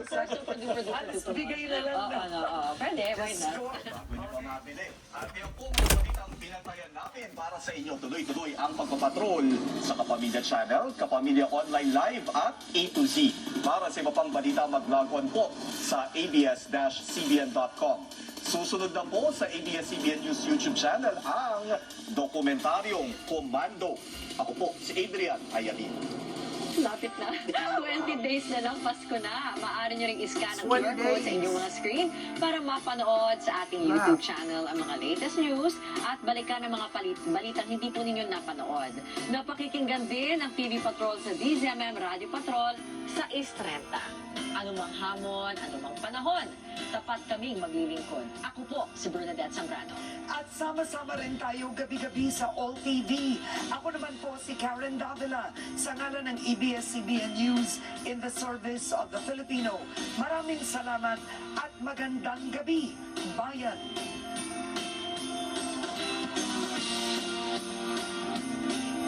Alas bigay na lang na. Pwede, why not? Bago niyo pa mabili. At yung po mga balitang pinantayan natin para sa inyo tuloy-tuloy ang pagpapatrol sa Kapamilya Channel, Kapamilya Online Live at A to Z. Para sa iba pang balita, mag-log on po sa abs-cbn.com. Susunod na po sa ABS-CBN News YouTube channel ang dokumentaryong Komando. Ako po si Adrian Ayalin. Lapit na. 20 days na lang, Pasko na. Maaari nyo ring iscan ang QR code sa inyong mga screen para mapanood sa ating YouTube channel ang mga latest news at balikan ang mga balitang hindi po ninyo napanood. Napakikinggan din ang TV Patrol sa DZMM Radio Patrol sa Istrenta. Anumang hamon, anumang panahon, tapat kaming maglilingkod. Ako po si Bernadette Zambrano. At sama-sama rin tayo gabi-gabi sa All TV. Ako naman po si Karen Davila sa ngalan ng ABS-CBN News in the service of the Filipino. Maraming salamat at magandang gabi, bayan.